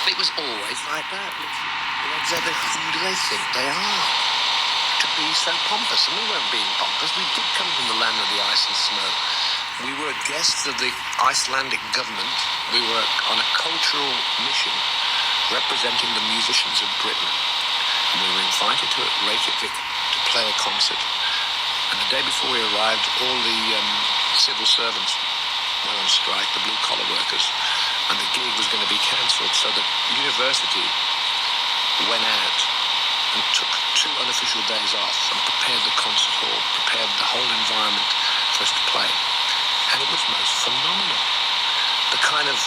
It was always like that. Who do they think they are? To be so pompous. And we weren't being pompous. We did come from the land of the ice and snow. We were guests of the Icelandic government. We were on a cultural mission representing the musicians of Britain. And we were invited to Reykjavik to play a concert. And the day before we arrived, all the civil servants went on strike, the blue-collar workers, and the gig was going to be cancelled. So the university went out and took 2 unofficial days off and prepared the concert hall, prepared the whole environment for us to play. And it was most phenomenal. The kind of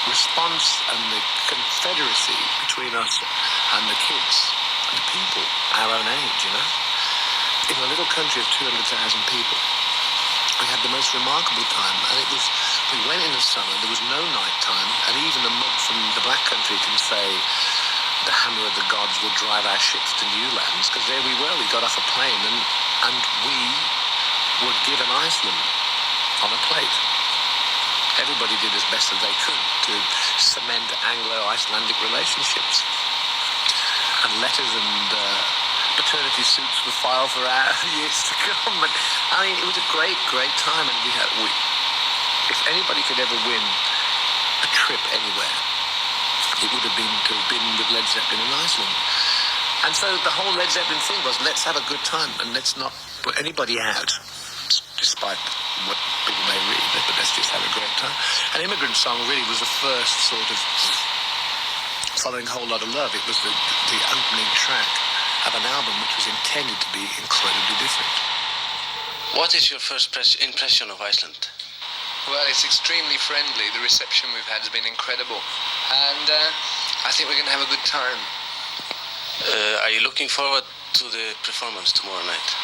response and the confederacy between us and the kids and the people our own age, you know. In a little country of 200,000 people, we had the most remarkable time. And we went in the summer, there was no night time, and even the mug from the Black Country can say, the hammer of the gods will drive our ships to new lands, because there we were. We got off a plane and we were given Iceland on a plate. Everybody did as best as they could to cement Anglo-Icelandic relationships. And letters and paternity suits were filed for our years to come. But I mean, it was a great, great time. And if anybody could ever win a trip anywhere, it would have been to have been with Led Zeppelin in Iceland. And so the whole Led Zeppelin thing was, let's have a good time and let's not put anybody out, despite what people may read, but let's just have a great time. And Immigrant Song really was the first sort of following Whole Lot of Love. It was the opening track of an album which was intended to be incredibly different. What is your first impression of Iceland? Well, it's extremely friendly. The reception we've had has been incredible. And I think we're going to have a good time. Are you looking forward to the performance tomorrow night?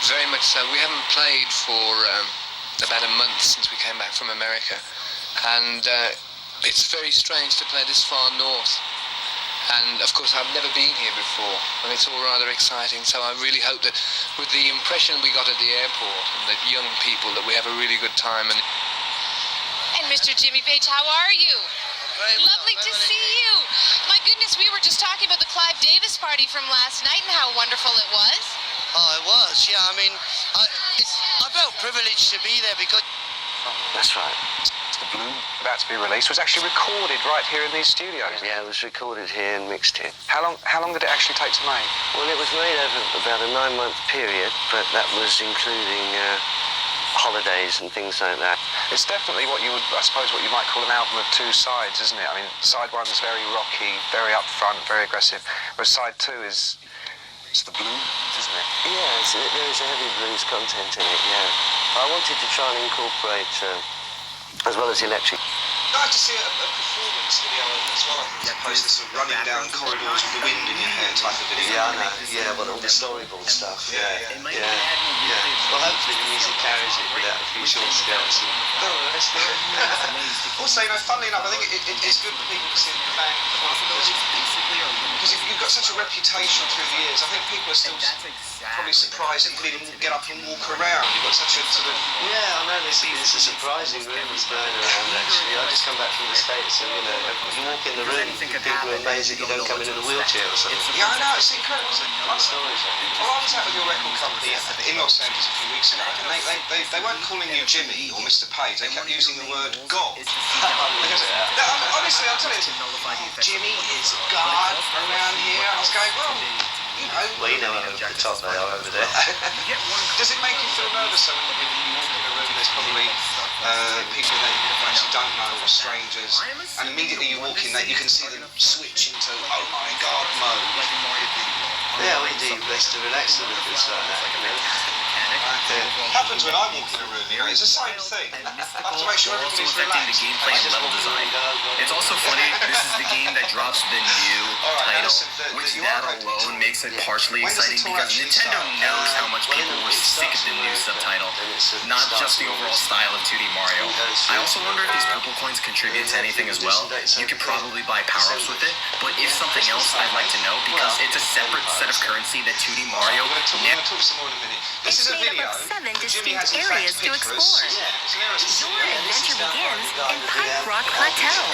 Very much so. We haven't played for about a month since we came back from America. And it's very strange to play this far north. And, of course, I've never been here before. And it's all rather exciting. So I really hope that with the impression we got at the airport and the young people, that we have a really good time. And Mr. Jimmy Page, how are you? Lovely to see you. My goodness, we were just talking about the Clive Davis party from last night and how wonderful it was. Oh, it was, yeah. I mean, I felt privileged to be there because... Oh, that's right. The Bloom, about to be released, was actually recorded right here in these studios. Yeah, it was recorded here and mixed here. How long did it actually take to make? Well, it was made over about a 9-month period, but that was including holidays and things like that. It's definitely what you might call an album of 2 sides, isn't it? I mean, side 1's very rocky, very upfront, very aggressive, whereas side 2 is the blues, isn't it? Yeah, there is a heavy blues content in it, yeah. I wanted to try and incorporate, as well as electric. I'd like to see a performance video as well, as opposed to sort of running down corridors with the wind in your hair type of video. Yeah, I know. Yeah, well, all the storyboard stuff. Yeah. Well, hopefully the music carries it without a few short skirts. Also, funnily enough, I think it's good for people to see the band because if you've got such a reputation through the years, I think people are still probably surprised that you could even get up and walk around. You've got such a sort of... Yeah, I know, there's a surprising rumours going around, actually. I just come back from the States and, you walk in the room, people are amazed that you don't come in a wheelchair or something. Yeah, I know, it's incredible, isn't it? Stories. Well, I was out with your record company in Los Angeles a few weeks ago, and they weren't calling you Jimmy or Mr. Page, they kept using the word God. Honestly, I'll tell you, Jimmy is God around here. I was going, well, Well, you know how over the top they are over there. Does it make you feel nervous when you walk in a room there's probably people that you actually don't know or strangers, and immediately you walk in there, you can see them switch into, oh my God mode? Yeah, we do best to relax a little bit like that, It happens when I walk in a room here, it's the same thing. I have to make sure everybody's relaxed. The gameplay and level design. It's also funny, this is the game that drops the new title, which that alone makes it partially exciting because Nintendo knows how much people were sick of the new subtitle, not just the overall style of 2D Mario. I also wonder if these purple coins contribute to anything as well. You could probably buy power-ups with it, but if something else, I'd like to know because it's a separate set of currency that 2D Mario... We're going to talk some more in a minute. This is a video. 7 distinct areas to explore. Your adventure begins in Pipe Rock Rock Plateau.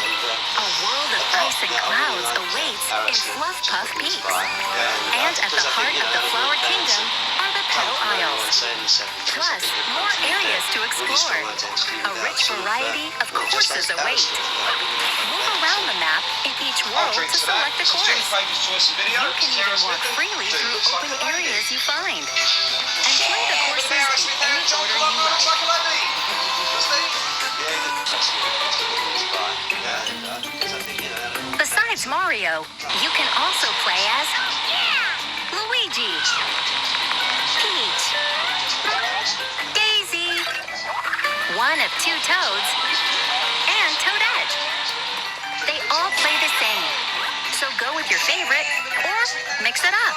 A world of ice and clouds awaits in Fluff Puff Peaks. And at the heart of the Flower Kingdom are the Petal Isles. Plus, more areas to explore. A rich variety of courses await. Move around the map in each world to select a course. You can even walk freely through open areas you find. And play the courses in any order you like. Besides Mario, you can also play as Luigi, Peach, Daisy, one of two Toads, and Toadette. They all play the same, so go with your favorite or mix it up.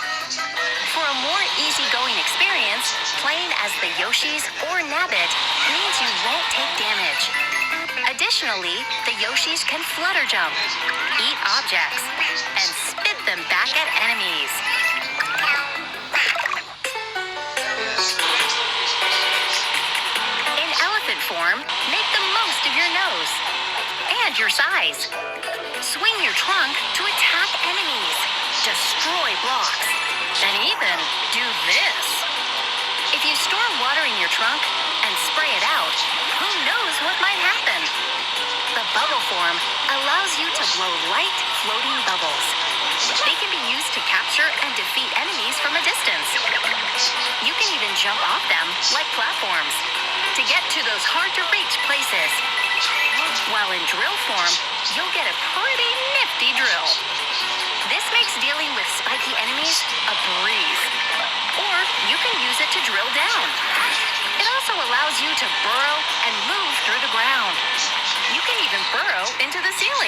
For a more easygoing experience, playing as the Yoshis or Nabbit means you won't take damage. Additionally, the Yoshis can flutter jump, eat objects, and spit them back at enemies. In elephant form, make the most of your nose and your size. Swing your trunk to attack enemies, destroy blocks, and even do this. If you store water in your trunk and spray it out, who knows what might happen? The bubble form allows you to blow light, floating bubbles. They can be used to capture and defeat enemies from a distance. You can even jump off them like platforms to get to those hard-to-reach places. While in drill form, you'll get a pretty nifty drill. This makes dealing with spiky enemies a breeze. Or you can use it to drill down. It also allows you to burrow and move through the ground. You can even burrow into the ceiling.